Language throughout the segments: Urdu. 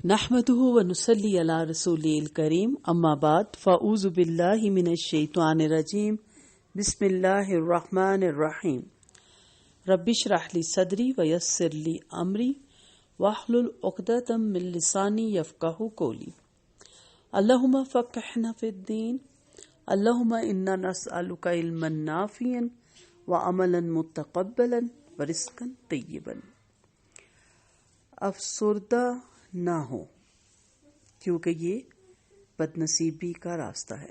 نحمده ونصلي على رسوله الكريم اما بعد فاعوذ بالله من الشيطان الرجيم بسم الله الرحمن الرحيم رب اشرح لي صدري ويسر لي امري واحلل عقدة من لساني يفقهوا قولي اللهم فقهنا في الدين اللهم انا نسألك علما نافعا وعملا متقبلا ورزقا طيبا۔ افسردہ نہ ہو کیونکہ یہ بدنصیبی کا راستہ ہے۔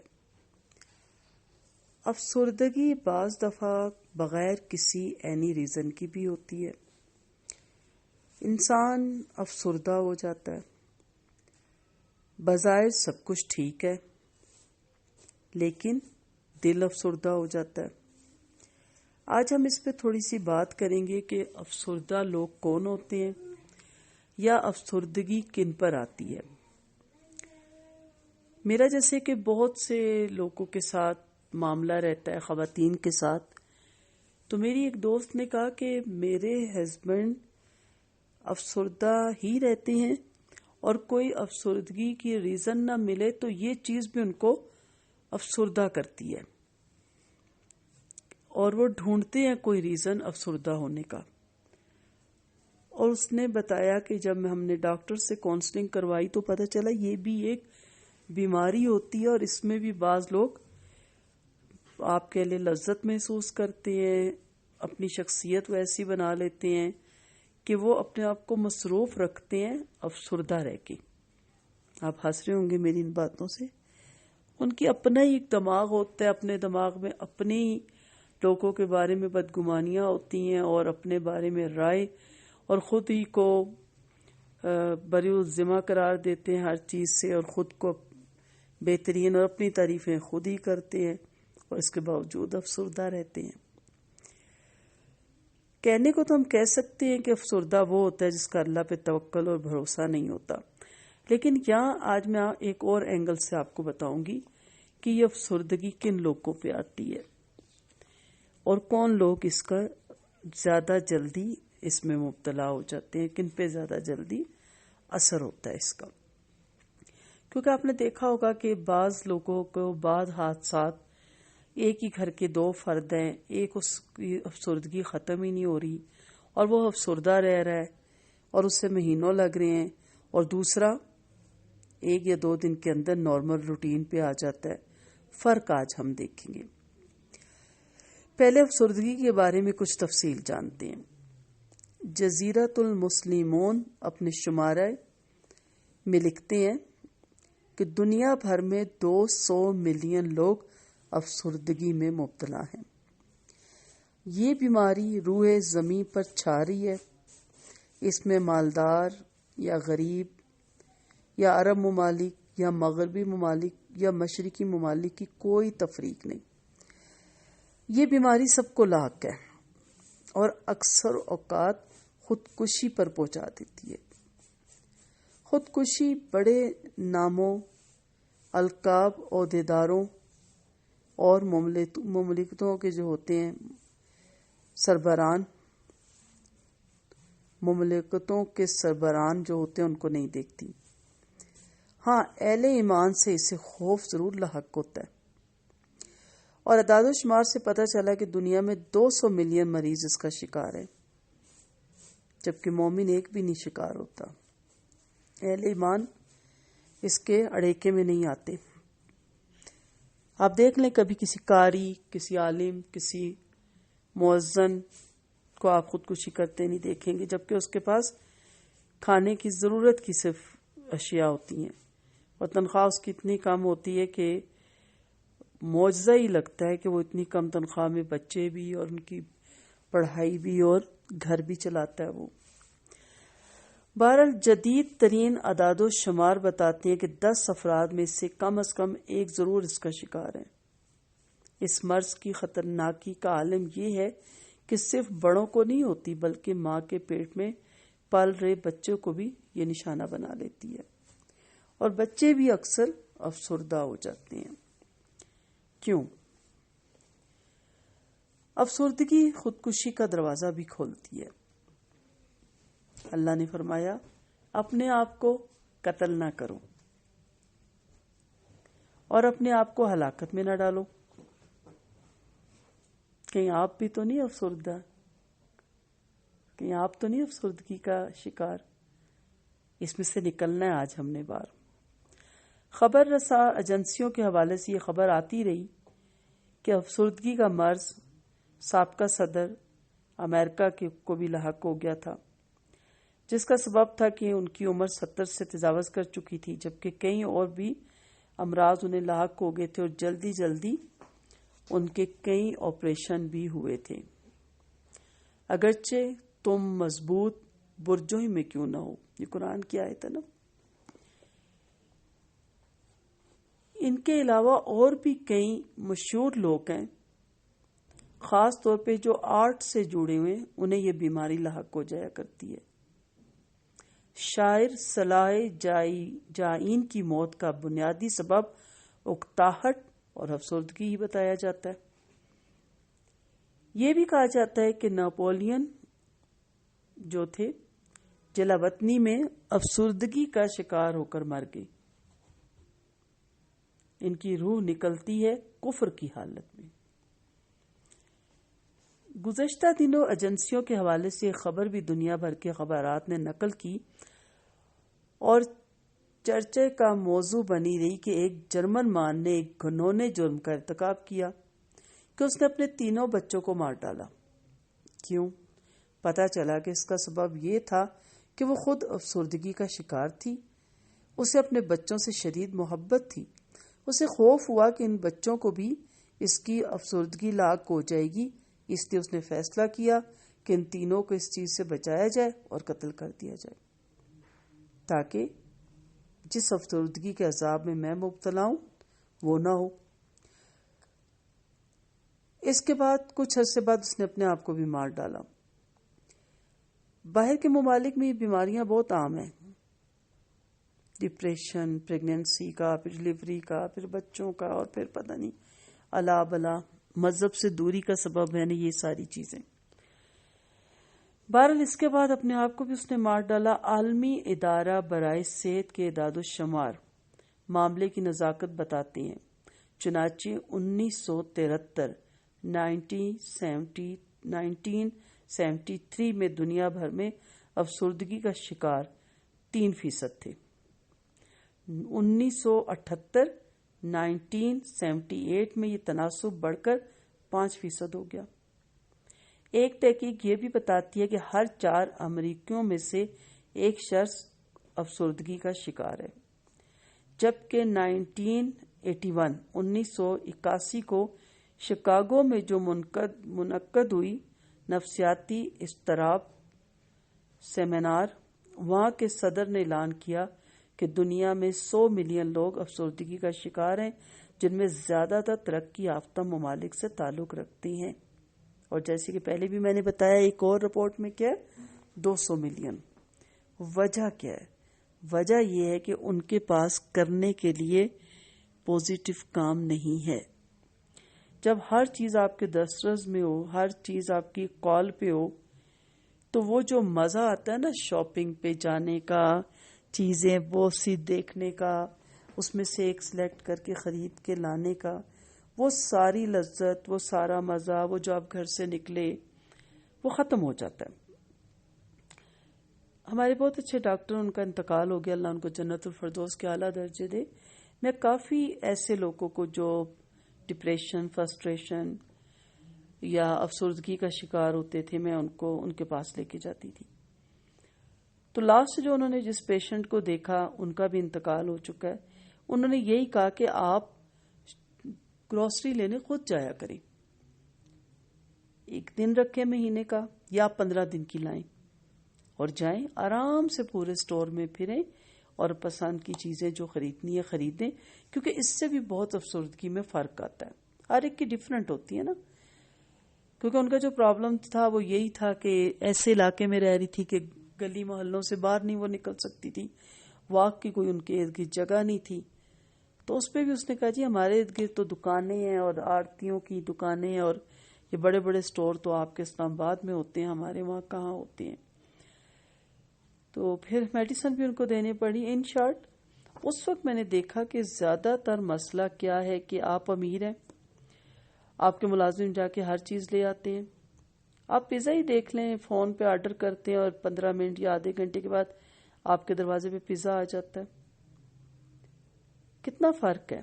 افسردگی بعض دفعہ بغیر کسی عینی ریزن کی بھی ہوتی ہے۔ انسان افسردہ ہو جاتا ہے، بظاہر سب کچھ ٹھیک ہے لیکن دل افسردہ ہو جاتا ہے۔ آج ہم اس پہ تھوڑی سی بات کریں گے کہ افسردہ لوگ کون ہوتے ہیں یا افسردگی کن پر آتی ہے۔ میرا جیسے کہ بہت سے لوگوں کے ساتھ معاملہ رہتا ہے، خواتین کے ساتھ، تو میری ایک دوست نے کہا کہ میرے ہسبینڈ افسردہ ہی رہتے ہیں اور کوئی افسردگی کی ریزن نہ ملے تو یہ چیز بھی ان کو افسردہ کرتی ہے اور وہ ڈھونڈتے ہیں کوئی ریزن افسردہ ہونے کا۔ اور اس نے بتایا کہ جب ہم نے ڈاکٹر سے کاؤنسلنگ کروائی تو پتہ چلا یہ بھی ایک بیماری ہوتی ہے، اور اس میں بھی بعض لوگ آپ کے لیے لذت محسوس کرتے ہیں، اپنی شخصیت ویسی بنا لیتے ہیں کہ وہ اپنے آپ کو مصروف رکھتے ہیں افسردہ رہ کے۔ آپ ہنس رہے ہوں گے میری ان باتوں سے۔ ان کی اپنا ہی ایک دماغ ہوتا ہے، اپنے دماغ میں اپنے ہی لوگوں کے بارے میں بدگمانیاں ہوتی ہیں اور اپنے بارے میں رائے، اور خود ہی کو بری الذمہ قرار دیتے ہیں ہر چیز سے، اور خود کو بہترین اور اپنی تعریفیں خود ہی کرتے ہیں، اور اس کے باوجود افسردہ رہتے ہیں۔ کہنے کو تو ہم کہہ سکتے ہیں کہ افسردہ وہ ہوتا ہے جس کا اللہ پہ توکل اور بھروسہ نہیں ہوتا، لیکن یہاں آج میں ایک اور اینگل سے آپ کو بتاؤں گی کہ یہ افسردگی کن لوگوں پہ آتی ہے اور کون لوگ اس کا زیادہ جلدی اس میں مبتلا ہو جاتے ہیں، کن پہ زیادہ جلدی اثر ہوتا ہے اس کا۔ کیونکہ آپ نے دیکھا ہوگا کہ بعض لوگوں کو بعض حادثات، ایک ہی گھر کے دو فرد ہیں، ایک اس کی افسردگی ختم ہی نہیں ہو رہی اور وہ افسردہ رہ رہا ہے اور اس سے مہینوں لگ رہے ہیں، اور دوسرا 1 یا 2 دن کے اندر نارمل روٹین پہ آ جاتا ہے۔ فرق آج ہم دیکھیں گے۔ پہلے افسردگی کے بارے میں کچھ تفصیل جانتے ہیں۔ جزیرۃ المسلمون اپنے شمارہ میں لکھتے ہیں کہ دنیا بھر میں 200 ملین لوگ افسردگی میں مبتلا ہیں۔ یہ بیماری روح زمین پر چھا رہی ہے۔ اس میں مالدار یا غریب یا عرب ممالک یا مغربی ممالک یا مشرقی ممالک کی کوئی تفریق نہیں۔ یہ بیماری سب کو لاحق ہے اور اکثر اوقات خودکشی پر پہنچا دیتی ہے۔ خودکشی بڑے ناموں، القاب، عہدیداروں اور مملکتوں کے جو ہوتے ہیں سربراہان، مملکتوں کے سربراہان جو ہوتے ہیں ان کو نہیں دیکھتی۔ ہاں، اہل ایمان سے اسے خوف ضرور لاحق ہوتا ہے، اور اعداد و شمار سے پتہ چلا کہ دنیا میں 200 ملین مریض اس کا شکار ہے، جبکہ مومن ایک بھی نہیں شکار ہوتا۔ اہل ایمان اس کے اڑیکے میں نہیں آتے۔ آپ دیکھ لیں کبھی کسی قاری، کسی عالم، کسی مؤذن کو آپ خودکشی کرتے نہیں دیکھیں گے، جبکہ اس کے پاس کھانے کی ضرورت کی صرف اشیاء ہوتی ہیں اور تنخواہ اس کی اتنی کم ہوتی ہے کہ معجزہ ہی لگتا ہے کہ وہ اتنی کم تنخواہ میں بچے بھی اور ان کی پڑھائی بھی اور گھر بھی چلاتا ہے وہ۔ بہرحال جدید ترین اعداد و شمار بتاتے ہیں کہ 10 افراد میں سے کم ایک ضرور اس کا شکار ہے۔ اس مرض کی خطرناکی کا عالم یہ ہے کہ صرف بڑوں کو نہیں ہوتی بلکہ ماں کے پیٹ میں پل رہے بچوں کو بھی یہ نشانہ بنا لیتی ہے، اور بچے بھی اکثر افسردہ ہو جاتے ہیں۔ کیوں؟ افسردگی خودکشی کا دروازہ بھی کھولتی ہے۔ اللہ نے فرمایا اپنے آپ کو قتل نہ کرو اور اپنے آپ کو ہلاکت میں نہ ڈالو. کہیں آپ بھی تو نہیں افسردہ، کہیں آپ تو نہیں افسردگی کا شکار. اس میں سے نکلنا ہے آج ہم نے بار. خبر رساں ایجنسیوں کے حوالے سے یہ خبر آتی رہی کہ افسردگی کا مرض سابقہ صدر امریکہ کو بھی لاحق ہو گیا تھا، جس کا سبب تھا کہ ان کی عمر 70 سے تجاوز کر چکی تھی، جبکہ کئی اور بھی امراض انہیں لاحق ہو گئے تھے اور جلدی جلدی ان کے کئی آپریشن بھی ہوئے تھے. اگرچہ تم مضبوط برجوں ہی میں کیوں نہ ہو، یہ قرآن کی آیت ہے نا. ان کے علاوہ اور بھی کئی مشہور لوگ ہیں، خاص طور پہ جو آرٹ سے جڑے ہوئے، انہیں یہ بیماری لاحق ہو جایا کرتی ہے. شاعر صلاح جائین کی موت کا بنیادی سبب اکتاہٹ اور افسردگی ہی بتایا جاتا ہے. یہ بھی کہا جاتا ہے کہ ناپولین جو تھے جلا وطنی میں افسردگی کا شکار ہو کر مر گئے. ان کی روح نکلتی ہے کفر کی حالت میں. گزشتہ دنوں ایجنسیوں کے حوالے سے ایک خبر بھی دنیا بھر کے اخبارات نے نقل کی اور چرچے کا موضوع بنی رہی کہ ایک جرمن مان نے ایک گھنونے جرم کا ارتکاب کیا کہ اس نے اپنے تینوں بچوں کو مار ڈالا. کیوں؟ پتہ چلا کہ اس کا سبب یہ تھا کہ وہ خود افسردگی کا شکار تھی. اسے اپنے بچوں سے شدید محبت تھی. اسے خوف ہوا کہ ان بچوں کو بھی اس کی افسردگی لاحق ہو جائے گی، اس لیے اس نے فیصلہ کیا کہ ان تینوں کو اس چیز سے بچایا جائے اور قتل کر دیا جائے، تاکہ جس افسردگی کے عذاب میں مبتلا ہوں وہ نہ ہو. اس کے بعد کچھ عرصے بعد اس نے اپنے آپ کو بھی مار ڈالا. باہر کے ممالک میں یہ بیماریاں بہت عام ہیں، ڈپریشن، پریگننسی کا، پھر ڈلیوری کا، پھر بچوں کا، اور پھر پتہ نہیں الا بلا. مذہب سے دوری کا سبب ہے نا یہ ساری چیزیں. بہرحال اس کے بعد اپنے آپ کو بھی اس نے مار ڈالا. عالمی ادارہ برائے صحت کے اعداد و شمار معاملے کی نزاکت بتاتے ہیں، چنانچہ 1973 میں دنیا بھر میں افسردگی کا شکار 3% تھے. 1978 میں یہ تناسب بڑھ کر 5% ہو گیا. ایک تحقیق یہ بھی بتاتی ہے کہ ہر 4 امریکیوں میں سے ایک شخص افسردگی کا شکار ہے، جبکہ 1981 کو شکاگو میں جو منعقد ہوئی نفسیاتی اضطراب سیمینار، وہاں کے صدر نے اعلان کیا کہ دنیا میں 100 ملین لوگ افسردگی کا شکار ہیں، جن میں زیادہ تر ترقی یافتہ ممالک سے تعلق رکھتے ہیں. اور جیسے کہ پہلے بھی میں نے بتایا ایک اور رپورٹ میں کیا ہے 200 ملین. وجہ کیا ہے؟ وجہ یہ ہے کہ ان کے پاس کرنے کے لیے پوزیٹو کام نہیں ہے. جب ہر چیز آپ کے دسترس میں ہو، ہر چیز آپ کی کال پہ ہو، تو وہ جو مزہ آتا ہے نا شاپنگ پہ جانے کا، چیزیں وہ سی دیکھنے کا، اس میں سے ایک سلیکٹ کر کے خرید کے لانے کا، وہ ساری لذت، وہ سارا مزہ، وہ جو آپ گھر سے نکلے وہ ختم ہو جاتا ہے. ہمارے بہت اچھے ڈاکٹر، ان کا انتقال ہو گیا، اللہ ان کو جنت الفردوس کے اعلیٰ درجے دے. میں کافی ایسے لوگوں کو جو ڈپریشن، فرسٹریشن یا افسردگی کا شکار ہوتے تھے، میں ان کے پاس لے کے جاتی تھی. تو لاسٹ جو انہوں نے جس پیشنٹ کو دیکھا ان کا بھی انتقال ہو چکا ہے. انہوں نے یہی کہا کہ آپ گروسری لینے خود جایا کریں، 1 دن رکھیں مہینے کا یا 15 دن کی لائیں اور جائیں آرام سے پورے سٹور میں پھریں اور پسند کی چیزیں جو خریدنی ہے خریدیں، کیونکہ اس سے بھی بہت افسردگی میں فرق آتا ہے. ہر ایک کی ڈیفرنٹ ہوتی ہے نا، کیونکہ ان کا جو پرابلم تھا وہ یہی تھا کہ ایسے علاقے میں رہ رہی تھی کہ گلی محلوں سے باہر نہیں وہ نکل سکتی تھی، واک کی کوئی ان کے ارد گرد جگہ نہیں تھی. تو اس پہ بھی اس نے کہا جی ہمارے ارد گرد تو دکانیں ہیں اور آڑتیوں کی دکانیں اور یہ بڑے بڑے سٹور تو آپ کے اسلام آباد میں ہوتے ہیں، ہمارے وہاں کہاں ہوتے ہیں. تو پھر میڈیسن بھی ان کو دینے پڑی. ان شارٹ اس وقت میں نے دیکھا کہ زیادہ تر مسئلہ کیا ہے کہ آپ امیر ہیں, آپ کے ملازم جا کے ہر چیز لے آتے ہیں. آپ پیزا ہی دیکھ لیں, فون پہ آرڈر کرتے ہیں اور 15 منٹ یا آدھے گھنٹے کے بعد آپ کے دروازے پہ پیزا آ جاتا ہے. کتنا فرق ہے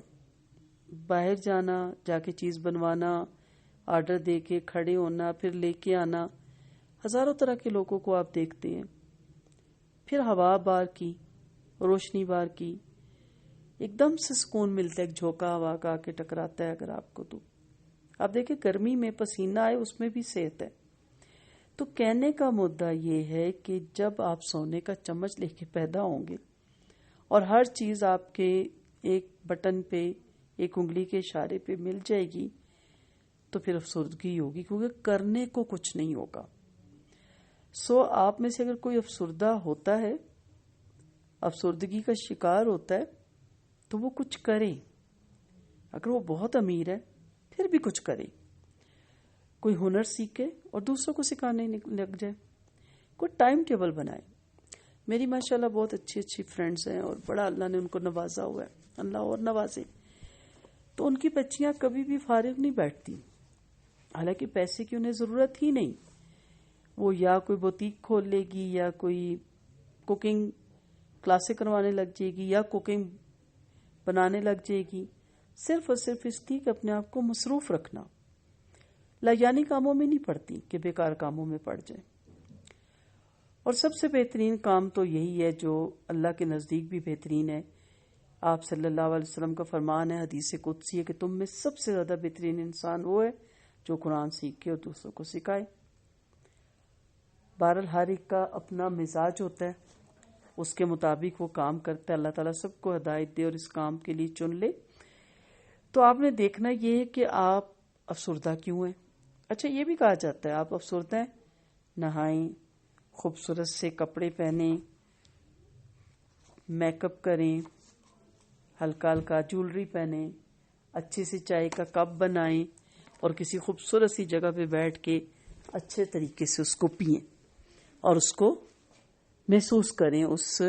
باہر جانا, جا کے چیز بنوانا, آرڈر دے کے کھڑے ہونا, پھر لے کے آنا. ہزاروں طرح کے لوگوں کو آپ دیکھتے ہیں. پھر ہوا بار کی, روشنی بار کی, ایک دم سے سکون ملتا ہے. ایک جھونکا ہوا کا آ کے ٹکراتا ہے اگر آپ کو, تو آپ دیکھیں گرمی میں پسینہ آئے اس میں بھی صحت ہے. تو کہنے کا مدعا یہ ہے کہ جب آپ سونے کا چمچ لے کے پیدا ہوں گے اور ہر چیز آپ کے ایک بٹن پہ, ایک انگلی کے اشارے پہ مل جائے گی, تو پھر افسردگی ہوگی, کیونکہ کرنے کو کچھ نہیں ہوگا. سو آپ میں سے اگر کوئی افسردہ ہوتا ہے, افسردگی کا شکار ہوتا ہے, تو وہ کچھ کرے. اگر وہ بہت امیر ہے پھر بھی کچھ کرے, کوئی ہنر سیکھے اور دوسروں کو سکھانے لگ جائے, کوئی ٹائم ٹیبل بنائے. میری ماشاءاللہ بہت اچھی اچھی فرینڈز ہیں اور بڑا اللہ نے ان کو نوازا ہوا ہے, اللہ اور نوازے. تو ان کی بچیاں کبھی بھی فارغ نہیں بیٹھتی, حالانکہ پیسے کی انہیں ضرورت ہی نہیں. وہ یا کوئی بوتیک کھول لے گی, یا کوئی کوکنگ کلاسیں کروانے لگ جائے گی, یا کوکنگ بنانے لگ جائے گی, صرف اور صرف اس لیے کہ اپنے آپ کو مصروف رکھنا. لاجانی کاموں میں نہیں پڑتی کہ بیکار کاموں میں پڑ جائیں. اور سب سے بہترین کام تو یہی ہے جو اللہ کے نزدیک بھی بہترین ہے. آپ صلی اللہ علیہ وسلم کا فرمان ہے, حدیث قدسی ہے, کہ تم میں سب سے زیادہ بہترین انسان وہ ہے جو قرآن سیکھے اور دوسروں کو سکھائے. بہرحال ہر ایک کا اپنا مزاج ہوتا ہے, اس کے مطابق وہ کام کرتا ہے. اللہ تعالیٰ سب کو ہدایت دے اور اس کام کے لیے چن لے. تو آپ نے دیکھنا یہ ہے کہ آپ افسردہ کیوں ہیں. اچھا, یہ بھی کہا جاتا ہے آپ افسردہ ہیں, نہائیں, خوبصورت سے کپڑے پہنیں, میک اپ کریں, ہلکا ہلکا جولری پہنیں, اچھی سی چائے کا کپ بنائیں اور کسی خوبصورت سی جگہ پہ بیٹھ کے اچھے طریقے سے اس کو پئیں اور اس کو محسوس کریں, اس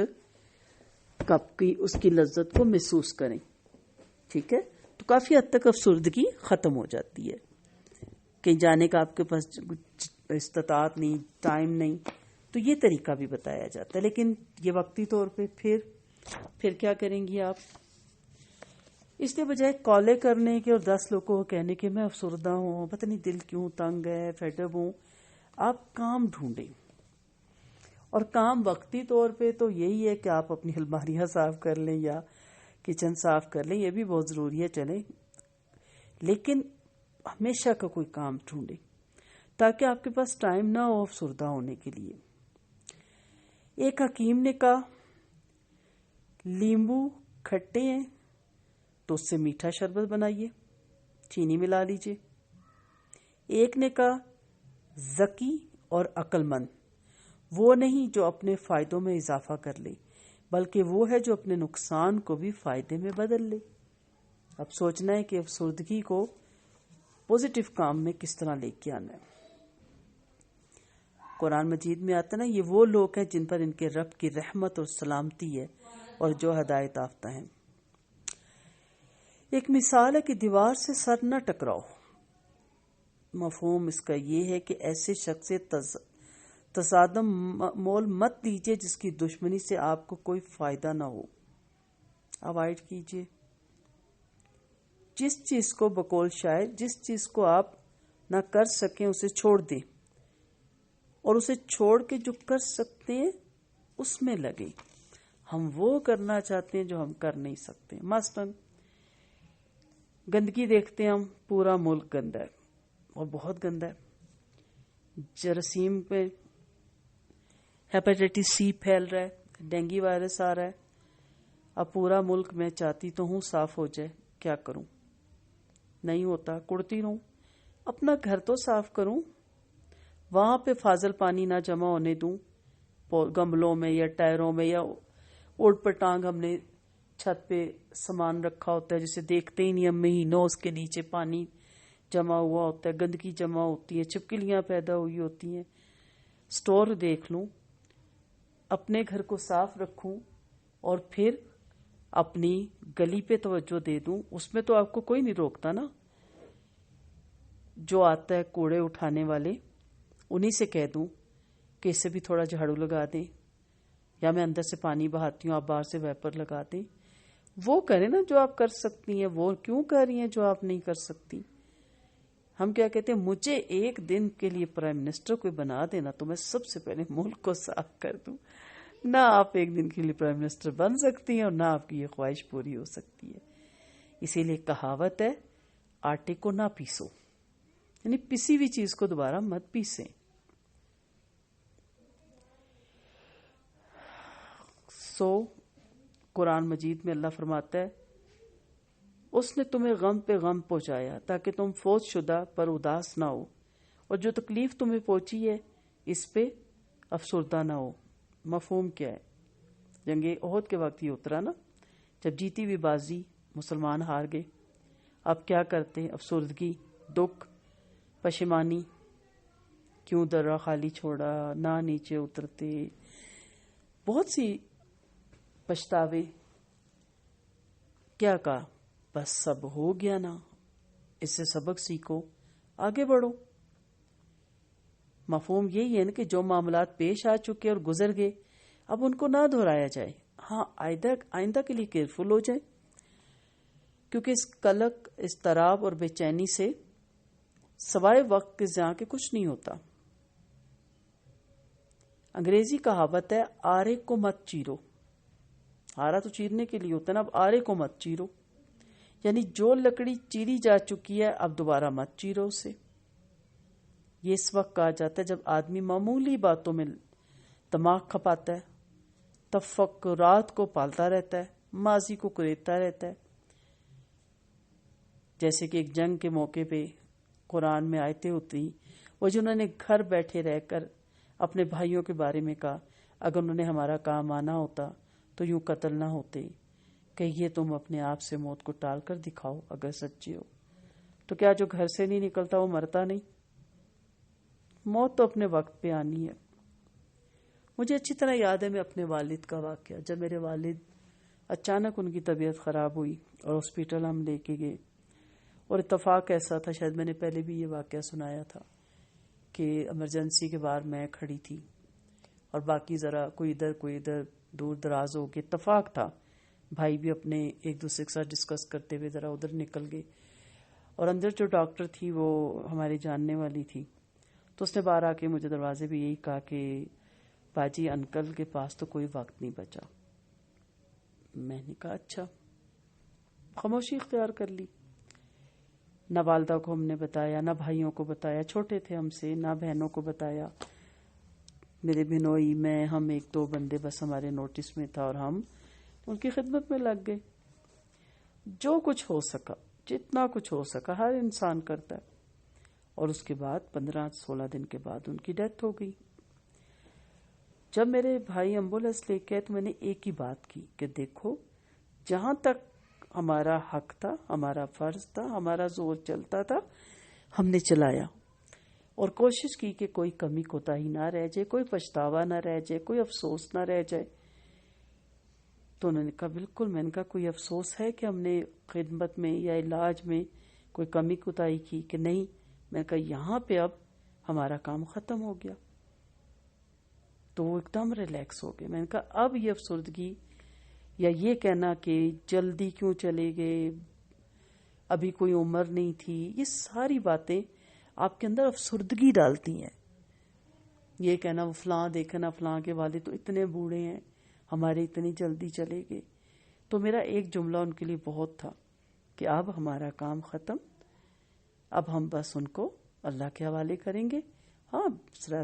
کپ کی, اس کی لذت کو محسوس کریں. ٹھیک ہے, تو کافی حد تک افسردگی ختم ہو جاتی ہے. کہیں جانے کا آپ کے پاس استطاعت نہیں, ٹائم نہیں, تو یہ طریقہ بھی بتایا جاتا ہے. لیکن یہ وقتی طور پہ پھر کیا کریں گی آپ؟ اس لیے بجائے کالے کرنے کے اور 10 لوگوں کو کہنے کے میں افسردہ ہوں, پتہ نہیں دل کیوں تنگ ہے, فیڈ اپ ہوں, آپ کام ڈھونڈیں. اور کام وقتی طور پہ تو یہی ہے کہ آپ اپنی الماریاں صاف کر لیں یا کچن صاف کر لیں, یہ بھی بہت ضروری ہے, چلیں. لیکن ہمیشہ کا کوئی کام ڈھونڈیں تاکہ آپ کے پاس ٹائم نہ ہو افسردہ ہونے کے لیے. ایک حکیم نے کہا لیمبو کھٹے ہیں تو اس سے میٹھا شربت بنائیے, چینی ملا لیجئے. ایک نے کہا ذکی اور عقل مند وہ نہیں جو اپنے فائدوں میں اضافہ کر لے, بلکہ وہ ہے جو اپنے نقصان کو بھی فائدے میں بدل لے. اب سوچنا ہے کہ افسردگی کو پوزیٹو کام میں کس طرح لے کے آنا ہے. قرآن مجید میں آتا نا, یہ وہ لوگ ہیں جن پر ان کے رب کی رحمت اور سلامتی ہے اور جو ہدایت یافتہ ہیں. ایک مثال ہے کہ دیوار سے سر نہ ٹکراؤ. مفہوم اس کا یہ ہے کہ ایسے شخص سے تصادم مول مت دیجیے جس کی دشمنی سے آپ کو کوئی فائدہ نہ ہو. اوائڈ کیجیے. جس چیز کو بقول شاعر, جس چیز کو آپ نہ کر سکیں اسے چھوڑ دیں اور اسے چھوڑ کے جو کر سکتے ہیں اس میں لگے. ہم وہ کرنا چاہتے ہیں جو ہم کر نہیں سکتے. مثلاً گندگی دیکھتے ہیں ہم, پورا ملک گندا ہے اور بہت گندا ہے. جراثیم پہ ہیپیٹائٹس سی پھیل رہا ہے, ڈینگی وائرس آ رہا ہے. اب پورا ملک میں چاہتی تو ہوں صاف ہو جائے, کیا کروں؟ نہیں ہوتا, کڑتی رہوں. اپنا گھر تو صاف کروں, وہاں پہ فاضل پانی نہ جمع ہونے دوں, گملوں میں یا ٹائروں میں, یا اوٹ پر ٹانگ ہم نے چھت پہ سامان رکھا ہوتا ہے جسے دیکھتے ہی نہیں ہم, مہینوں اس کے نیچے پانی جمع ہوا ہوتا ہے, گندگی جمع ہوتی ہے, چھپکلیاں پیدا ہوئی ہوتی ہیں. سٹور دیکھ لوں, اپنے گھر کو صاف رکھوں اور پھر اپنی گلی پہ توجہ دے دوں، اس میں تو آپ کو کوئی نہیں روکتا نا. جو آتا ہے کوڑے اٹھانے والے، انہی سے کہہ دوں کہ اس سے بھی تھوڑا جھاڑو لگا دیں، یا میں اندر سے پانی بہاتی ہوں آپ باہر سے ویپر لگا دیں. وہ کریں نا جو آپ کر سکتی ہیں، وہ کیوں کر رہی ہیں جو آپ نہیں کر سکتی. ہم کیا کہتے ہیں، مجھے ایک دن کے لیے پرائم منسٹر کوئی بنا دینا تو میں سب سے پہلے ملک کو صاف کر دوں. نہ آپ ایک دن کے لیے پرائم منسٹر بن سکتی ہیں اور نہ آپ کی یہ خواہش پوری ہو سکتی ہے. اسی لیے کہاوت ہے، آٹے کو نہ پیسو، یعنی پسی ہوئی چیز کو دوبارہ مت پیسیں. قرآن مجید میں اللہ فرماتا ہے، اس نے تمہیں غم پہ غم پہنچایا تاکہ تم فوت شدہ پر اداس نہ ہو، اور جو تکلیف تمہیں پہنچی ہے اس پہ افسردہ نہ ہو. مفہوم کیا ہے؟ جنگ احد کے وقت یہ اترا نا، جب جیتی ہوئی بازی مسلمان ہار گئے. اب کیا کرتے؟ افسردگی، دکھ، پشیمانی، کیوں درہ خالی چھوڑا، نہ نیچے اترتے، بہت سی پچھتاوے. کیا کہا؟ بس سب ہو گیا نا، اس سے سبق سیکھو، آگے بڑھو. مفہوم یہی ہے نا کہ جو معاملات پیش آ چکے اور گزر گئے اب ان کو نہ دہرایا جائے. ہاں آئندہ کے لیے کیئرفل ہو جائے، کیونکہ اس قلق، اضطراب اور بے چینی سے سوائے وقت کے ضیاع کے کچھ نہیں ہوتا. انگریزی کہاوت ہے، آرے کو مت چیرو. آرا تو چیرنے کے لیے ہوتا ہے نا، اب آرے کو مت چیرو، یعنی جو لکڑی چیری جا چکی ہے اب دوبارہ مت چیرو اسے. یہ اس وقت کہا جاتا ہے جب آدمی معمولی باتوں میں دماغ کھپاتا ہے، تفکرات کو پالتا رہتا ہے، ماضی کو کریدتا رہتا ہے. جیسے کہ ایک جنگ کے موقع پہ قرآن میں آیتیں ہوتی، وہ جنہوں نے گھر بیٹھے رہ کر اپنے بھائیوں کے بارے میں کہا، اگر انہوں نے ہمارا کام آنا ہوتا تو یوں قتل نہ ہوتے. کہیے تم اپنے آپ سے موت کو ٹال کر دکھاؤ اگر سچے ہو. تو کیا جو گھر سے نہیں نکلتا وہ مرتا نہیں؟ موت تو اپنے وقت پہ آنی ہے. مجھے اچھی طرح یاد ہے میں اپنے والد کا واقعہ، جب میرے والد اچانک ان کی طبیعت خراب ہوئی اور ہاسپٹل ہم لے کے گئے، اور اتفاق ایسا تھا، شاید میں نے پہلے بھی یہ واقعہ سنایا تھا، کہ ایمرجنسی کے باہر میں کھڑی تھی اور باقی ذرا کوئی ادھر دور دراز ہو کے اتفاق تھا، بھائی بھی اپنے ایک دوسرے کے ساتھ ڈسکس کرتے ہوئے ذرا ادھر نکل گئے، اور اندر جو ڈاکٹر تھی وہ ہماری جاننے والی تھی. تو اس نے باہر آ کے مجھے دروازے پہ یہی کہا کہ باجی انکل کے پاس تو کوئی وقت نہیں بچا. میں نے کہا اچھا، خاموشی اختیار کر لی. نہ والدہ کو ہم نے بتایا، نہ بھائیوں کو بتایا، چھوٹے تھے ہم سے، نہ بہنوں کو بتایا. میرے بہنوئی میں ہم ایک دو بندے بس ہمارے نوٹس میں تھا اور ہم ان کی خدمت میں لگ گئے. جو کچھ ہو سکا، جتنا کچھ ہو سکا ہر انسان کرتا ہے. اور اس کے بعد 15-16 دن کے بعد ان کی ڈیتھ ہو گئی. جب میرے بھائی ایمبولینس لے کے تو میں نے ایک ہی بات کی کہ دیکھو، جہاں تک ہمارا حق تھا، ہمارا فرض تھا، ہمارا زور چلتا تھا، ہم نے چلایا اور کوشش کی کہ کوئی کمی کوتاہی نہ رہ جائے، کوئی پچھتاوا نہ رہ جائے، کوئی افسوس نہ رہ جائے. تو انہوں نے کہا بالکل. میں نے کہا کوئی افسوس ہے کہ ہم نے خدمت میں یا علاج میں کوئی کمی کوتاہی کی کہ نہیں؟ میں نے کہا یہاں پہ اب ہمارا کام ختم ہو گیا. تو وہ ایک دم ریلیکس ہو گئے. میں نے کہا اب یہ افسردگی یا یہ کہنا کہ جلدی کیوں چلے گئے، ابھی کوئی عمر نہیں تھی، یہ ساری باتیں آپ کے اندر افسردگی ڈالتی ہیں. یہ کہنا وہ فلاں دیکھنا، فلاں کے والد تو اتنے بوڑھے ہیں، ہمارے اتنی جلدی چلے گئے. تو میرا ایک جملہ ان کے لیے بہت تھا کہ اب ہمارا کام ختم، اب ہم بس ان کو اللہ کے حوالے کریں گے. ہاں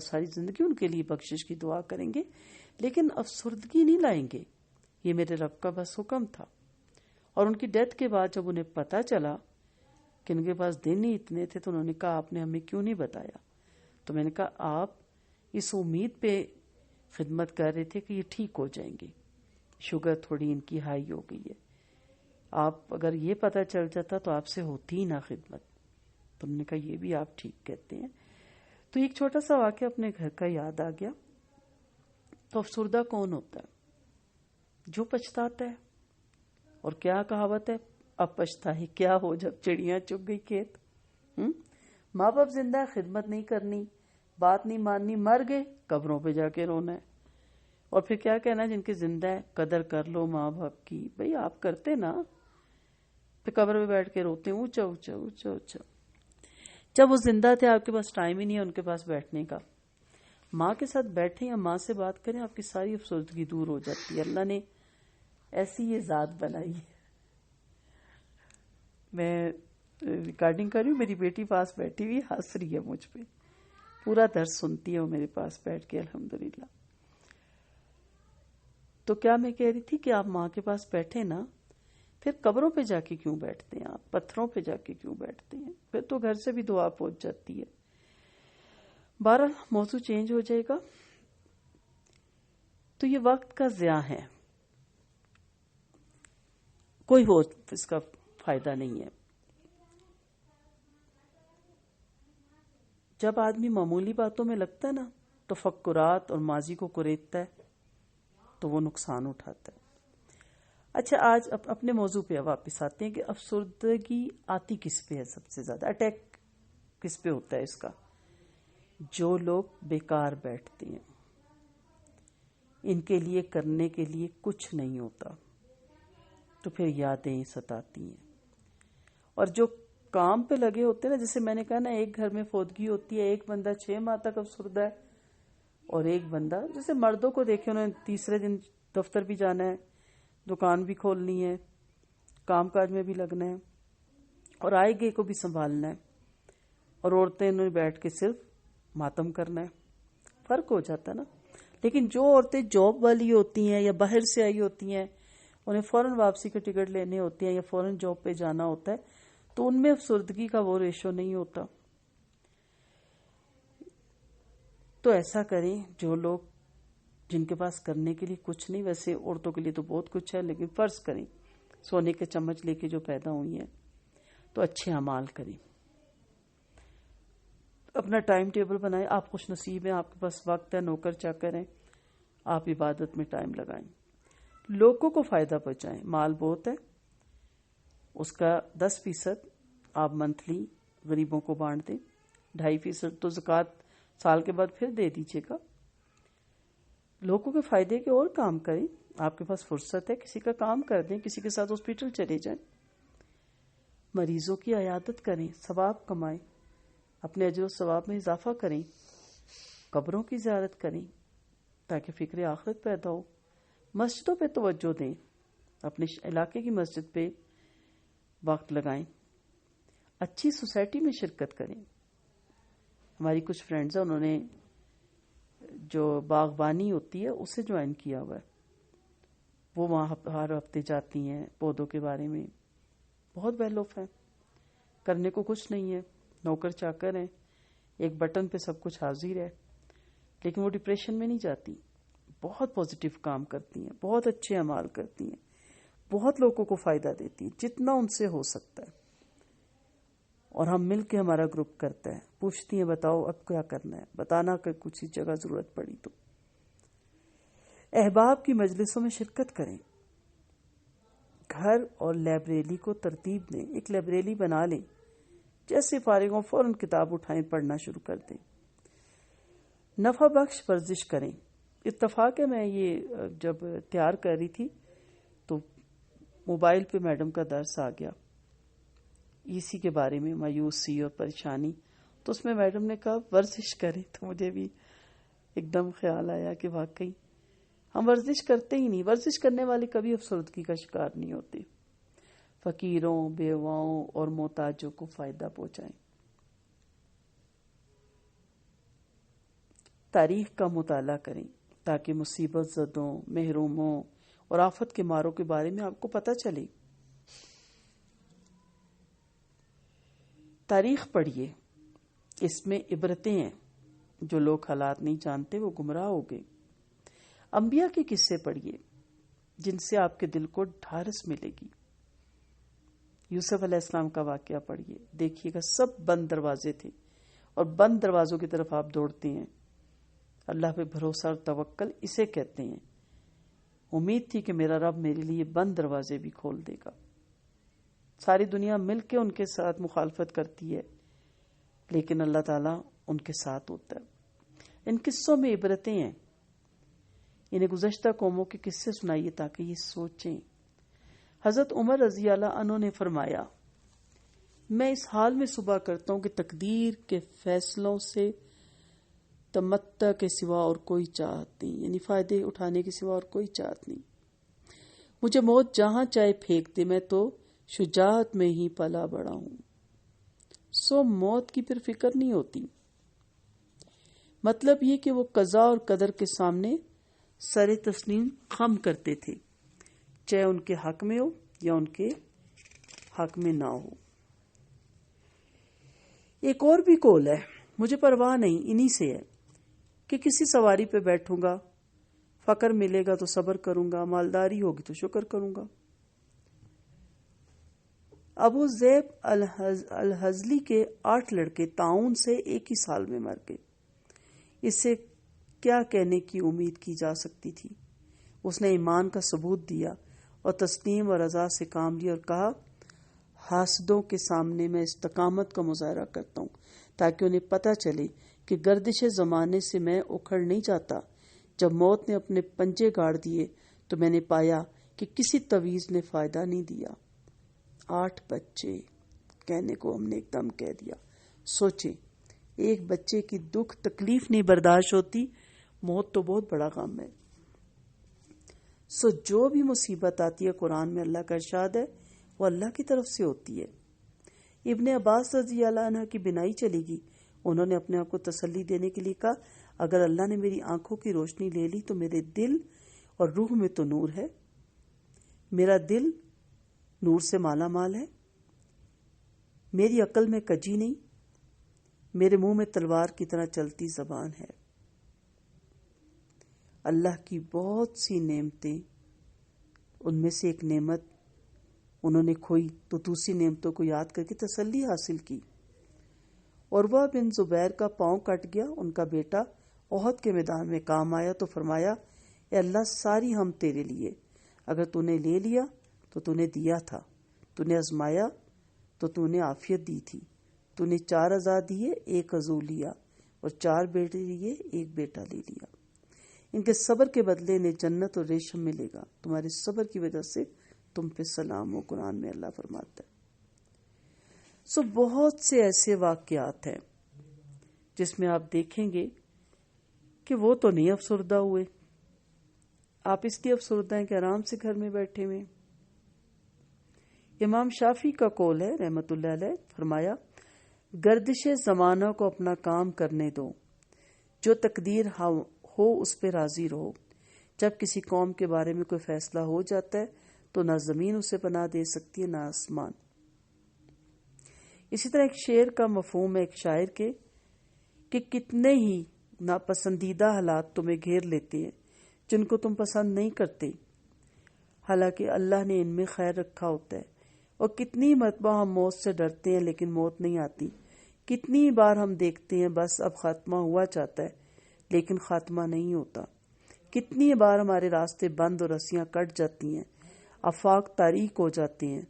ساری زندگی ان کے لیے بخشش کی دعا کریں گے، لیکن افسردگی نہیں لائیں گے. یہ میرے رب کا بس حکم تھا. اور ان کی ڈیتھ کے بعد جب انہیں پتا چلا کہ ان کے پاس دن ہی اتنے تھے تو انہوں نے کہا آپ نے ہمیں کیوں نہیں بتایا. تو میں نے کہا آپ اس امید پہ خدمت کر رہے تھے کہ یہ ٹھیک ہو جائیں گے، شوگر تھوڑی ان کی ہائی ہو گئی ہے، آپ اگر یہ پتا چل جاتا تو آپ سے ہوتی ہی نہ خدمت. تو انہوں نے کہا یہ بھی آپ ٹھیک کہتے ہیں. تو ایک چھوٹا سا واقعہ اپنے گھر کا یاد آ گیا. تو افسردہ کون ہوتا ہے؟ جو پچھتاتا ہے. اور کیا کہاوت ہے، اب پچھتائی کیا ہو جب چڑیاں چگ گئی کھیت. ماں باپ زندہ ہے، خدمت نہیں کرنی، بات نہیں ماننی، مر گئے قبروں پہ جا کے رونا ہے. اور پھر کیا کہنا جن کے زندہ ہے، قدر کر لو ماں باپ کی. بھئی آپ کرتے نا، پھر قبر پہ بیٹھ کے روتے ہیں اونچا اونچا اونچا اونچا. جب وہ زندہ تھے آپ کے پاس ٹائم ہی نہیں ہے ان کے پاس بیٹھنے کا. ماں کے ساتھ بیٹھیں یا ماں سے بات کریں، آپ کی ساری افسردگی دور ہو جاتی ہے. اللہ نے ایسی یہ ذات بنائی ہے. میں ریکارڈنگ کر رہی ہوں، میری بیٹی پاس بیٹھی ہوئی ہنس رہی ہے مجھ پہ، پورا درس سنتی ہے وہ میرے پاس بیٹھ کے الحمدللہ. تو کیا میں کہہ رہی تھی کہ آپ ماں کے پاس بیٹھے نا، پھر قبروں پہ جا کے کیوں بیٹھتے ہیں، آپ پتھروں پہ جا کے کیوں بیٹھتے ہیں؟ پھر تو گھر سے بھی دعا پہنچ جاتی ہے. بہرحال موضوع چینج ہو جائے گا. تو یہ وقت کا ضیاع ہے، کوئی وہ اس کا فائدہ نہیں ہے. جب آدمی معمولی باتوں میں لگتا ہے نا، تفکرات اور ماضی کو کریدتا ہے، تو وہ نقصان اٹھاتا ہے. اچھا، آج اپنے موضوع پہ واپس آتے ہیں کہ افسردگی آتی کس پہ ہے سب سے زیادہ، اٹیک کس پہ ہوتا ہے اس کا؟ جو لوگ بیکار بیٹھتے ہیں، ان کے لیے کرنے کے لیے کچھ نہیں ہوتا، تو پھر یادیں ستاتی ہیں. اور جو کام پہ لگے ہوتے ہیں نا، جیسے میں نے کہا نا، ایک گھر میں فوتگی ہوتی ہے، ایک بندہ 6 ماہ تک افسردہ ہے، اور ایک بندہ، جیسے مردوں کو دیکھے انہوں نے تیسرے دن دفتر بھی جانا ہے، دکان بھی کھولنی ہے، کام کاج میں بھی لگنا ہے، اور آئے گئے کو بھی سنبھالنا ہے، اور عورتیں انہوں نے بیٹھ کے صرف ماتم کرنا ہے. فرق ہو جاتا ہے نا. لیکن جو عورتیں جاب والی ہوتی ہیں یا باہر سے آئی ہوتی ہیں، انہیں فوراً واپسی کے ٹکٹ لینے ہوتے ہیں یا فوراً جاب پہ جانا ہوتا ہے، تو ان میں افسردگی کا وہ ریشو نہیں ہوتا. تو ایسا کریں جو لوگ جن کے پاس کرنے کے لیے کچھ نہیں، ویسے عورتوں کے لیے تو بہت کچھ ہے، لیکن فرض کریں سونے کے چمچ لے کے جو پیدا ہوئی ہیں، تو اچھے اعمال کریں، اپنا ٹائم ٹیبل بنائیں. آپ خوش نصیب ہیں، آپ کے پاس وقت ہے، نوکر چاکر ہیں، آپ عبادت میں ٹائم لگائیں، لوگوں کو فائدہ پہنچائیں. مال بہت ہے، اس کا 10% آپ منتھلی غریبوں کو بانٹ دیں، 2.5% تو زکوٰۃ سال کے بعد پھر دے دیجیے گا. لوگوں کے فائدے کے اور کام کریں. آپ کے پاس فرصت ہے، کسی کا کام کر دیں، کسی کے ساتھ ہاسپٹل چلے جائیں، مریضوں کی عیادت کریں، ثواب کمائیں، اپنے اجر و ثواب میں اضافہ کریں، قبروں کی زیارت کریں تاکہ فکر آخرت پیدا ہو. مسجدوں پہ توجہ دیں، اپنے علاقے کی مسجد پہ وقت لگائیں، اچھی سوسائٹی میں شرکت کریں. ہماری کچھ فرینڈز ہیں، انہوں نے جو باغبانی ہوتی ہے اسے جوائن کیا ہوا ہے، وہ وہاں ہر ہفتے جاتی ہیں، پودوں کے بارے میں بہت ویل آف ہے. کرنے کو کچھ نہیں ہے، نوکر چاکر ہیں، ایک بٹن پہ سب کچھ حاضر ہے، لیکن وہ ڈپریشن میں نہیں جاتی، بہت پازیٹیو کام کرتی ہیں، بہت اچھے اعمال کرتی ہیں، بہت لوگوں کو فائدہ دیتی ہیں جتنا ان سے ہو سکتا ہے. اور ہم مل کے ہمارا گروپ کرتا ہے، پوچھتی ہیں بتاؤ اب کیا کرنا ہے، بتانا کہ کچھ ہی جگہ ضرورت پڑی تو. احباب کی مجلسوں میں شرکت کریں، گھر اور لائبریری کو ترتیب دیں. ایک لائبریری بنا لیں، جیسے فارغ ہوں فوراً کتاب اٹھائیں، پڑھنا شروع کر دیں. نفع بخش ورزش کریں. اتفاق ہے، میں یہ جب تیار کر رہی تھی تو موبائل پہ میڈم کا درس آ گیا اسی کے بارے میں، مایوسی اور پریشانی. تو اس میں میڈم نے کہا ورزش کریں، تو مجھے بھی ایک دم خیال آیا کہ واقعی ہم ورزش کرتے ہی نہیں. ورزش کرنے والے کبھی افسردگی کا شکار نہیں ہوتے. فقیروں، بیواؤں اور محتاجوں کو فائدہ پہنچائیں. تاریخ کا مطالعہ کریں تاکہ مصیبت زدوں، محروموں اور آفت کے ماروں کے بارے میں آپ کو پتہ چلے. تاریخ پڑھیے، اس میں عبرتیں ہیں. جو لوگ حالات نہیں جانتے وہ گمراہ ہو گئے. انبیاء کے قصے پڑھیے جن سے آپ کے دل کو ڈھارس ملے گی. یوسف علیہ السلام کا واقعہ پڑھیے، دیکھیے گا سب بند دروازے تھے، اور بند دروازوں کی طرف آپ دوڑتے ہیں، اللہ پہ بھروسہ اور توکل اسے کہتے ہیں۔ امید تھی کہ میرا رب میرے لیے بند دروازے بھی کھول دے گا۔ ساری دنیا مل کے ان کے ساتھ مخالفت کرتی ہے، لیکن اللہ تعالیٰ ان کے ساتھ ہوتا ہے۔ ان قصوں میں عبرتیں ہیں۔ انہیں گزشتہ قوموں کے قصے سنائیے تاکہ یہ سوچیں۔ حضرت عمر رضی اللہ عنہ نے فرمایا، میں اس حال میں صبح کرتا ہوں کہ تقدیر کے فیصلوں سے تمتع کے سوا اور کوئی چاہت نہیں، یعنی فائدے اٹھانے کے سوا اور کوئی چاہت نہیں۔ مجھے موت جہاں چاہے پھینک دے، میں تو شجاعت میں ہی پلا بڑا ہوں۔ سو موت کی پھر فکر نہیں ہوتی۔ مطلب یہ کہ وہ قضاء اور قدر کے سامنے سر تسلیم خم کرتے تھے، چاہے ان کے حق میں ہو یا ان کے حق میں نہ ہو۔ ایک اور بھی قول ہے، مجھے پرواہ نہیں انہی سے ہے کہ کسی سواری پہ بیٹھوں گا، فقر ملے گا تو صبر کروں گا، مالداری ہوگی تو شکر کروں گا۔ ابو ذیب الحزلی کے 8 لڑکے طاعون سے ایک ہی سال میں مر گئے۔ اس سے کیا کہنے کی امید کی جا سکتی تھی؟ اس نے ایمان کا ثبوت دیا اور تسلیم اور رضا سے کام لیا اور کہا، حاسدوں کے سامنے میں استقامت کا مظاہرہ کرتا ہوں تاکہ انہیں پتہ چلے کہ گردش زمانے سے میں اکھڑ نہیں جاتا۔ جب موت نے اپنے پنجے گاڑ دیے تو میں نے پایا کہ کسی تویز نے فائدہ نہیں دیا۔ 8 بچے کہنے کو ہم نے ایک دم کہہ دیا۔ سوچیں، ایک بچے کی دکھ تکلیف نہیں برداشت ہوتی، موت تو بہت بڑا غم ہے۔ سو جو بھی مصیبت آتی ہے قرآن میں اللہ کا ارشاد ہے وہ اللہ کی طرف سے ہوتی ہے۔ ابن عباس رضی اللہ عنہ کی بینائی چلی گئی، انہوں نے اپنے آپ کو تسلی دینے کے لیے کہا، اگر اللہ نے میری آنکھوں کی روشنی لے لی تو میرے دل اور روح میں تو نور ہے، میرا دل نور سے مالا مال ہے، میری عقل میں کجی نہیں، میرے منہ میں تلوار کی طرح چلتی زبان ہے۔ اللہ کی بہت سی نعمتیں، ان میں سے ایک نعمت انہوں نے کھوئی تو دوسری نعمتوں کو یاد کر کے تسلی حاصل کی۔ عروہ بن زبیر کا پاؤں کٹ گیا، ان کا بیٹا احد کے میدان میں کام آیا تو فرمایا، اے اللہ ساری ہم تیرے لیے، اگر تو نے لے لیا تو تو نے دیا تھا، تو نے آزمایا تو تو نے عافیت دی تھی، تو نے 4 عزا دیے، 1 عضو لیا، اور 4 بیٹے دیے، 1 بیٹا لے لیا۔ ان کے صبر کے بدلے انہیں جنت اور ریشم ملے گا، تمہارے صبر کی وجہ سے تم پہ سلام ہو، قرآن میں اللہ فرماتا ہے۔ سو بہت سے ایسے واقعات ہیں جس میں آپ دیکھیں گے کہ وہ تو نہیں افسردہ ہوئے، آپ اس لیے افسردہ ہیں کہ آرام سے گھر میں بیٹھے ہوئے۔ امام شافعی کا قول ہے رحمت اللہ علیہ، فرمایا، گردش زمانہ کو اپنا کام کرنے دو، جو تقدیر ہو اس پہ راضی رہو۔ جب کسی قوم کے بارے میں کوئی فیصلہ ہو جاتا ہے تو نہ زمین اسے پناہ دے سکتی ہے نہ آسمان۔ اسی طرح ایک شعر کا مفہوم ہے ایک شاعر کے کہ کتنے ہی ناپسندیدہ حالات تمہیں گھیر لیتے ہیں جن کو تم پسند نہیں کرتے، حالانکہ اللہ نے ان میں خیر رکھا ہوتا ہے۔ اور کتنی مرتبہ ہم موت سے ڈرتے ہیں لیکن موت نہیں آتی، کتنی بار ہم دیکھتے ہیں بس اب خاتمہ ہوا چاہتا ہے لیکن خاتمہ نہیں ہوتا، کتنی بار ہمارے راستے بند اور رسیاں کٹ جاتی ہیں، آفاق تاریک ہو جاتے ہیں،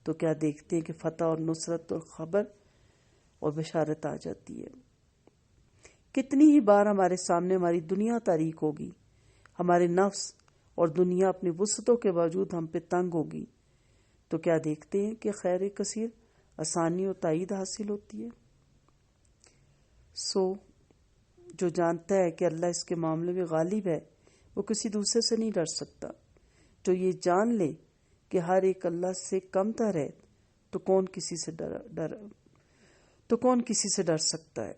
تو کیا دیکھتے ہیں کہ فتح اور نصرت اور خبر اور بشارت آ جاتی ہے۔ کتنی ہی بار ہمارے سامنے ہماری دنیا تاریک ہوگی، ہمارے نفس اور دنیا اپنی وسعتوں کے باوجود ہم پہ تنگ ہوگی، تو کیا دیکھتے ہیں کہ خیر کثیر، آسانی اور تائید حاصل ہوتی ہے۔ سو جو جانتا ہے کہ اللہ اس کے معاملے میں غالب ہے وہ کسی دوسرے سے نہیں ڈر سکتا۔ جو یہ جان لے کہ ہر ایک اللہ سے کم تر ہے تو کون کسی سے ڈر سکتا ہے؟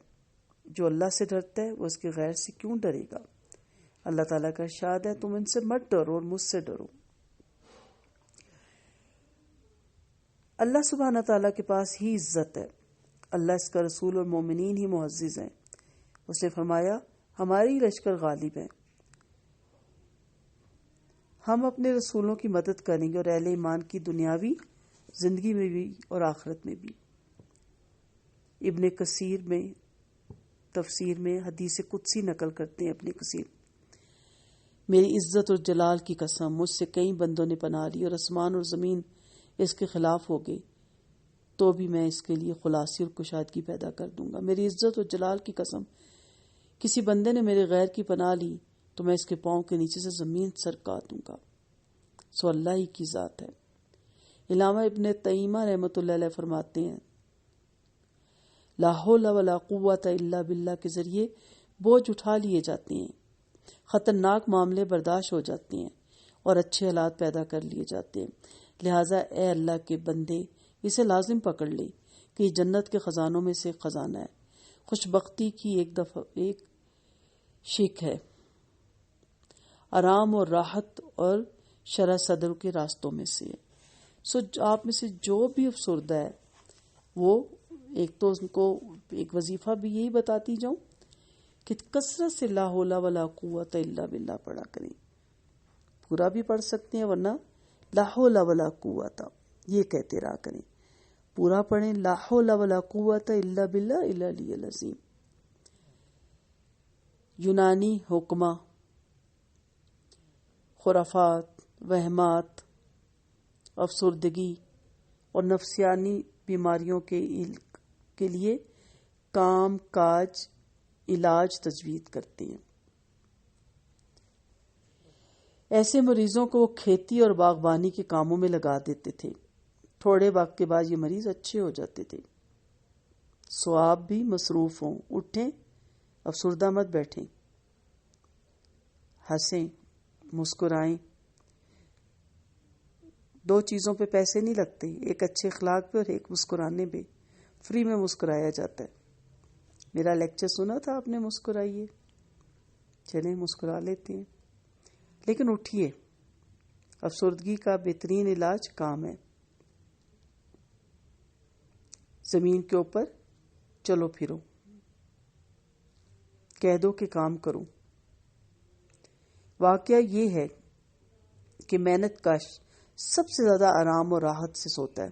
جو اللہ سے ڈرتا ہے وہ اس کے غیر سے کیوں ڈرے گا؟ اللہ تعالیٰ کا ارشاد ہے، تم ان سے مت ڈرو اور مجھ سے ڈرو۔ اللہ سبحانہ تعالیٰ کے پاس ہی عزت ہے، اللہ اس کا رسول اور مومنین ہی معزز ہیں۔ اس نے فرمایا، ہماری لشکر غالب ہیں، ہم اپنے رسولوں کی مدد کریں گے اور اہل ایمان کی دنیاوی زندگی میں بھی اور آخرت میں بھی۔ ابن کثیر میں تفسیر میں حدیث قدسی نقل کرتے ہیں اپنی کثیر: میری عزت اور جلال کی قسم، مجھ سے کئی بندوں نے پناہ لی اور آسمان اور زمین اس کے خلاف ہو گئے تو بھی میں اس کے لیے خلاصی اور کشادگی پیدا کر دوں گا۔ میری عزت اور جلال کی قسم، کسی بندے نے میرے غیر کی پناہ لی تو میں اس کے پاؤں کے نیچے سے زمین سرکا دوں گا۔ سو اللہ ہی کی ذات ہے۔ علامہ ابن تیمیہ رحمۃ اللہ علیہ فرماتے ہیں: لا حول ولا قوت الا باللہ کے ذریعے بوجھ اٹھا لیے جاتے ہیں، خطرناک معاملے برداشت ہو جاتے ہیں اور اچھے حالات پیدا کر لیے جاتے ہیں۔ لہٰذا اے اللہ کے بندے، اسے لازم پکڑ لے کہ یہ جنت کے خزانوں میں سے ایک خزانہ ہے، خوش بختی کی ایک شک ہے، آرام اور راحت اور شرح صدر کے راستوں میں سے ہے۔ سو آپ میں سے جو بھی افسردہ ہے وہ ایک تو ان کو ایک وظیفہ بھی یہی بتاتی جاؤں کہ کثرت سے لا حول ولا قوت الا باللہ پڑھا کریں۔ پورا بھی پڑھ سکتے ہیں، ورنہ لا حول ولا قوت یہ کہتے رہا کریں۔ پورا پڑھیں: لا حول ولا قوت الا باللہ العلی العظیم۔ یونانی حکمہ، خرافات، وہمات، افسردگی اور نفسیانی بیماریوں کے لیے کام کاج علاج تجویز کرتے ہیں۔ ایسے مریضوں کو وہ کھیتی اور باغبانی کے کاموں میں لگا دیتے تھے، تھوڑے وقت کے بعد یہ مریض اچھے ہو جاتے تھے۔ سو آپ بھی مصروف ہوں، اٹھیں، افسردہ مت بیٹھیں، ہنسیں، مسکرائیں۔ دو چیزوں پہ پیسے نہیں لگتے، ایک اچھے اخلاق پہ اور ایک مسکرانے پہ۔ فری میں مسکرایا جاتا ہے۔ میرا لیکچر سنا تھا آپ نے؟ مسکرائیے، چلیں مسکرا لیتے ہیں۔ لیکن اٹھیے، افسردگی کا بہترین علاج کام ہے۔ زمین کے اوپر چلو پھرو، کہہ دو کہ کام کروں۔ واقعہ یہ ہے کہ محنت کش سب سے زیادہ آرام اور راحت سے سوتا ہے،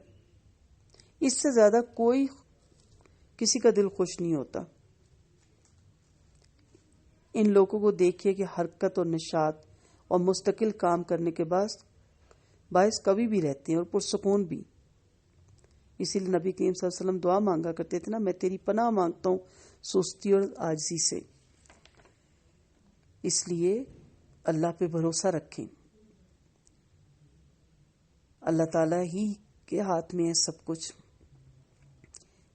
اس سے زیادہ کوئی کسی کا دل خوش نہیں ہوتا۔ ان لوگوں کو دیکھیے کہ حرکت اور نشاط اور مستقل کام کرنے کے باعث کبھی بھی رہتے ہیں اور پرسکون بھی۔ اسی لیے نبی کریم صلی اللہ علیہ وسلم دعا مانگا کرتے تھے نا: میں تیری پناہ مانگتا ہوں سستی اور عاجزی سے۔ اس لیے اللہ پہ بھروسہ رکھیں، اللہ تعالیٰ ہی کے ہاتھ میں ہے سب کچھ۔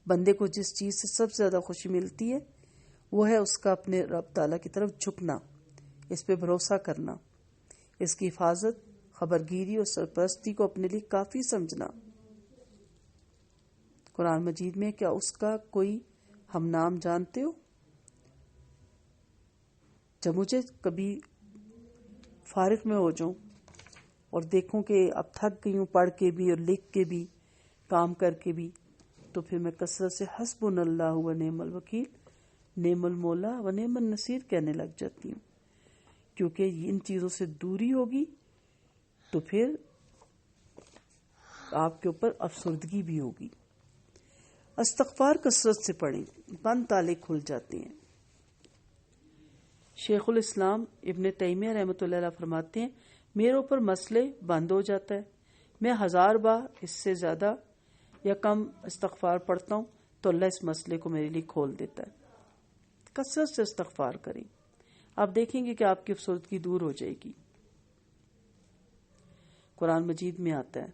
بندے کو جس چیز سے سب سے زیادہ خوشی ملتی ہے وہ ہے اس کا اپنے رب تعالیٰ کی طرف جھکنا، اس پہ بھروسہ کرنا، اس کی حفاظت، خبرگیری اور سرپرستی کو اپنے لیے کافی سمجھنا۔ قرآن مجید میں کیا اس کا کوئی ہم نام جانتے ہو؟ جب مجھے کبھی فارغ میں ہو جاؤں اور دیکھوں کہ اب تھک گئی ہوں پڑھ کے بھی اور لکھ کے بھی، کام کر کے بھی، تو پھر میں کثرت سے حسبنا اللہ و نعم الوکیل، نعم المولا و نعم النصیر کہنے لگ جاتی ہوں، کیونکہ ان چیزوں سے دوری ہوگی تو پھر آپ کے اوپر افسردگی بھی ہوگی۔ استغفار کثرت سے پڑھیں، بند تالے کھل جاتے ہیں۔ شیخ الاسلام ابن تیمیہ رحمۃ اللہ علیہ فرماتے ہیں: میرے اوپر مسئلے بند ہو جاتا ہے، میں 1000 بار اس سے زیادہ یا کم استغفار پڑھتا ہوں تو اللہ اس مسئلے کو میرے لیے کھول دیتا ہے۔ کثرت سے استغفار کریں، آپ دیکھیں گے کہ آپ کی افسردگی دور ہو جائے گی۔ قرآن مجید میں آتا ہے،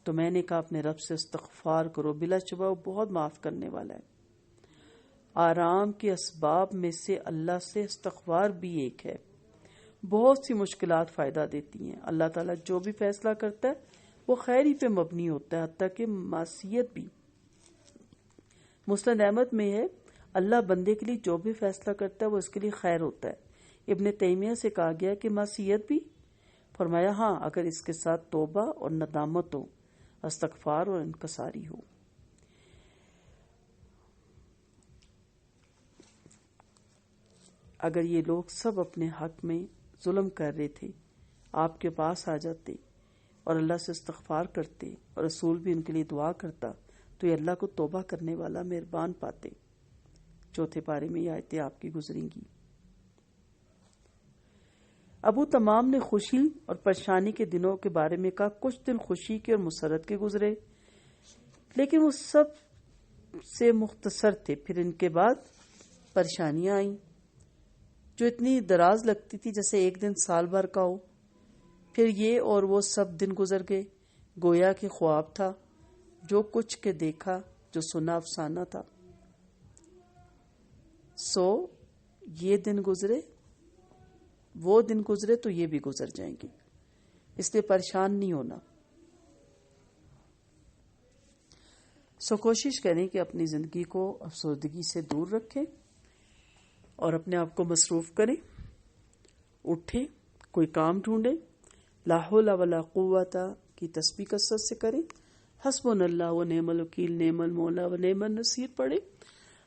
تو میں نے کہا اپنے رب سے استغفار کرو، بلا شبہ وہ بہت معاف کرنے والا ہے۔ آرام کے اسباب میں سے اللہ سے استغفار بھی ایک ہے۔ بہت سی مشکلات فائدہ دیتی ہیں، اللہ تعالیٰ جو بھی فیصلہ کرتا ہے وہ خیر ہی پہ مبنی ہوتا ہے، حتیٰ کہ معصیت بھی۔ مسند احمد میں ہے، اللہ بندے کے لیے جو بھی فیصلہ کرتا ہے وہ اس کے لیے خیر ہوتا ہے۔ ابن تیمیہ سے کہا گیا کہ معصیت بھی؟ فرمایا ہاں، اگر اس کے ساتھ توبہ اور ندامت ہو، استغفار اور انکساری ہو۔ اگر یہ لوگ سب اپنے حق میں ظلم کر رہے تھے، آپ کے پاس آ جاتے اور اللہ سے استغفار کرتے اور رسول بھی ان کے لیے دعا کرتا، تو یہ اللہ کو توبہ کرنے والا مہربان پاتے۔ چوتھے پارے میں یہ آیتیں آپ کی گزریں گی۔ ابو تمام نے خوشی اور پریشانی کے دنوں کے بارے میں کہا، کچھ دن خوشی کے اور مسرت کے گزرے، لیکن وہ سب سے مختصر تھے۔ پھر ان کے بعد پریشانیاں آئیں جو اتنی دراز لگتی تھی جیسے ایک دن سال بھر کا ہو۔ پھر یہ اور وہ سب دن گزر گئے، گویا کہ خواب تھا، جو کچھ کے دیکھا، جو سنا افسانہ تھا۔ سو یہ دن گزرے، وہ دن گزرے تو یہ بھی گزر جائیں گے، اس لیے پریشان نہیں ہونا۔ سو کوشش کریں کہ اپنی زندگی کو افسردگی سے دور رکھیں اور اپنے آپ کو مصروف کریں، اٹھیں، کوئی کام ڈھونڈیں، لا حول ولا قوت کی تسبیح کثرت سے کریں، حسبنا اللہ و نعم الوکیل، نعم المولا و نعم النصیر پڑھیں،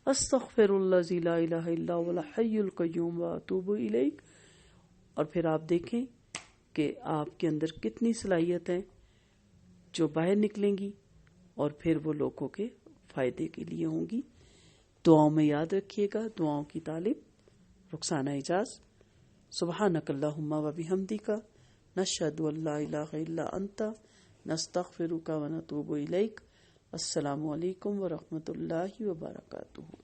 استغفر اللہ لا الہ الا هو الحی القیوم واتوب الیہ، اور پھر آپ دیکھیں کہ آپ کے اندر کتنی صلاحیت ہیں جو باہر نکلیں گی اور پھر وہ لوگوں کے فائدے کے لیے ہوں گی۔ دعاؤں میں یاد رکھیے گا، دعاؤں کی طالب رخسانہ اعجاز۔ سبحانک اللہم و بحمدک، نشہد ان لا الہ الا انت، نستغفرک و نتوب الیک۔ السلام علیکم ورحمۃ اللہ وبرکاتہ۔